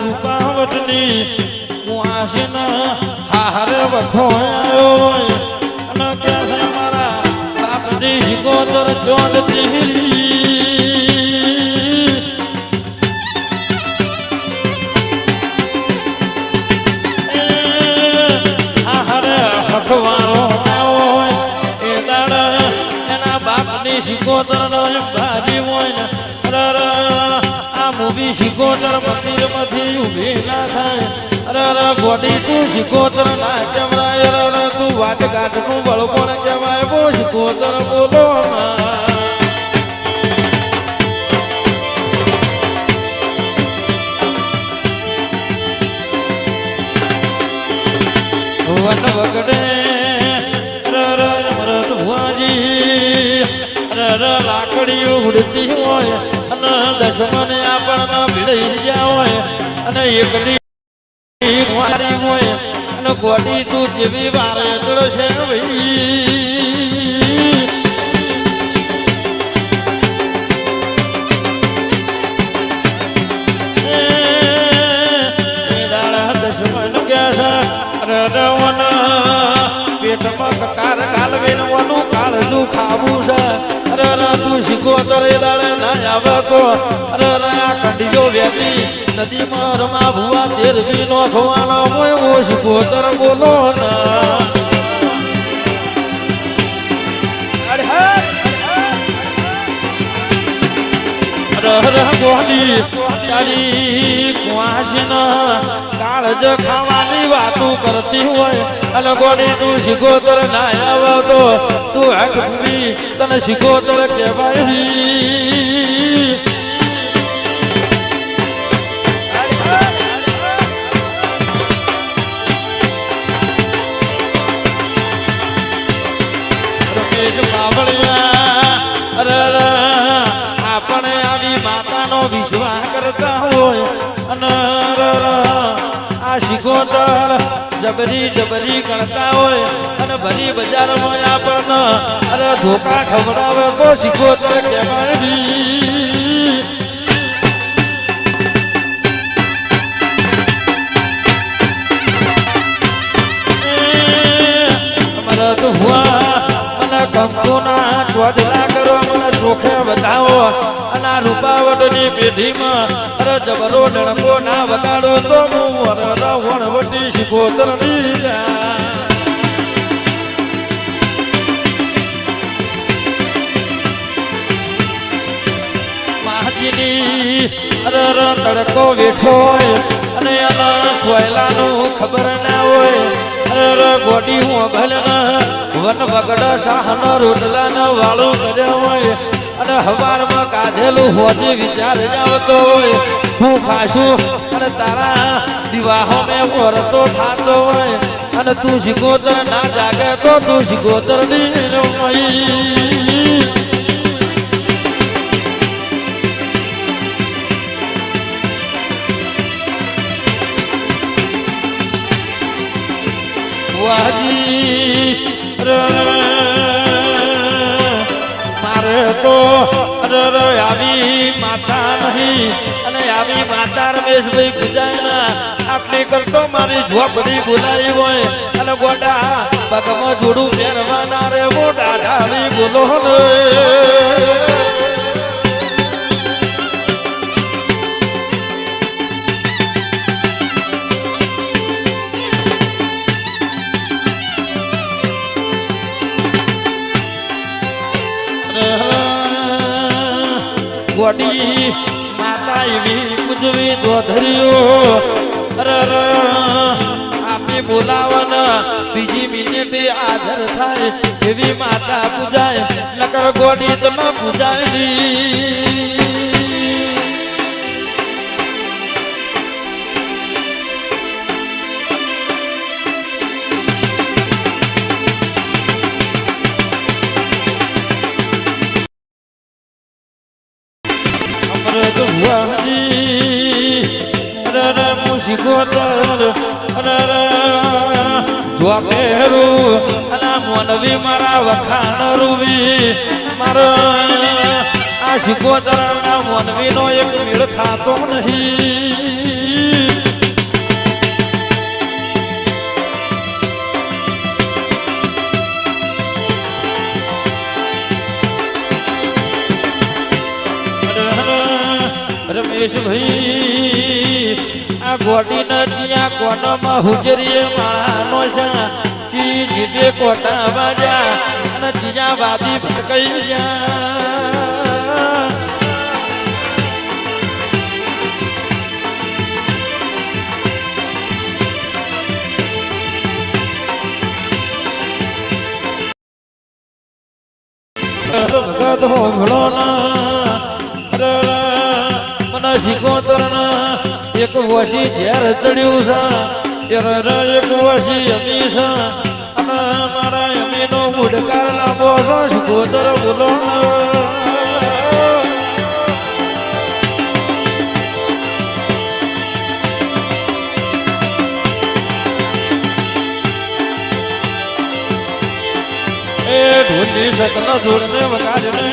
રૂપાવટની કુવાસીના હારે વખોયો અને કે મારા બાપની શિકોતર ચોંદતી શિકોતર ભાજી હોય ને આ મૂવી શિકોતર મંદિર માંથી ઉભી ના થાય અરે ગોડી તું શિકોતર ના કહેવાય તું વાટ ઘાટ નું બળપણ કહેવાય બો શિકોતર બોલો વન વગડે મરત ભુવાજી લાકડીઓ ઉડતી હોય અને દશમને આપણને ભીડાઈ ગયા હોય અને એકલી મારી હોય અને ગોડી તું જેવી વારે ચડશે દશમન ગયા પેટમાં કકાર કાલવેનું કાળજું ખાવું છે અરે તું શિકોતર દાડે ના આવે તો અરે આ કંડીઓ વેતી નદીમાં રમા ભુવા તેરવી નો ખવાનો હોય ઓ શિકોતર બોલો ગોડી તારી કુવાસીના કાળજ ખાવાની વાતું કરતી હોય અને ગોડી તું શિકોતર ના આવે તો તું હક ભૂમી તને શિકોતર કહેવાય રમેશ બાવળિયા અરે આપણે આવી માતાનો વિશ્વાસ કરતા હોય અને આ શિકોતર જબરી જબરી ગણતા હોય અને ભરી બજારમાં આપણને અરે ધોકા ખવડાવે તો શિકોતર કહેવાય અમારા તો હુઆ મને ગમતો ના ચોદલા કરો મને ચોખે બતાવો અને આ રૂપાવટની પેઢીમાં અરે જબરો ડણકો ના વગાડો તો હું વણવટી શિકોતર માજીની અરે તડકો વેઠો હોય અને એના સોયલાનું ખબર ના હોય અરે ગોડી હું ભલે વન વગડ શાહનો રોટલાનો વાળો કર્યો હોય અને હવારમાં કાઢેલું હોજે વિચાર આવતો હોય હું ખાશું અને તારા દિવાહો મેં વરતો થતો હોય અને તું શિકોતર ના જાગે તો તું શિકોતર વાજી મારે તો આવી માતા નહીં અને આવી માતા રમેશભાઈ પૂજાય ના આટલી કરતો મારી ઝોપડી બોલાવી હોય અને ગોડા પગમાં જોડું પહેરવાના રે મોટા ઢાળી બોલો ગોડી માતા એવી પૂજવી ધોધરીઓ અરે આપી બોલાવાના બીજી મિનિટે હાજર થાય એવી માતા પૂજાય નકર ગોડી તો ન પૂજાય શિકોતર જોપેરું અને મોનવી મારા વખાણ રૂવી મારા આ શિકોતર ના મોનવી નો એક મેળ થતો નહીં ગોડી ન જીયા કોનમાં હુજરીએ માનો છે ચી જીતે કોટા વાજા અને જીયા વાદી ભટકાઈ જા ભગત હો ભળો ના મને શીખોતર ના એક વસી ઝેર ચડ્યું છે એક વસી અમી છે અને મારા અમીનો મુડકાર લાંબો છે શીખોતર બોલો ઢોલી સતન જોડને વગાડને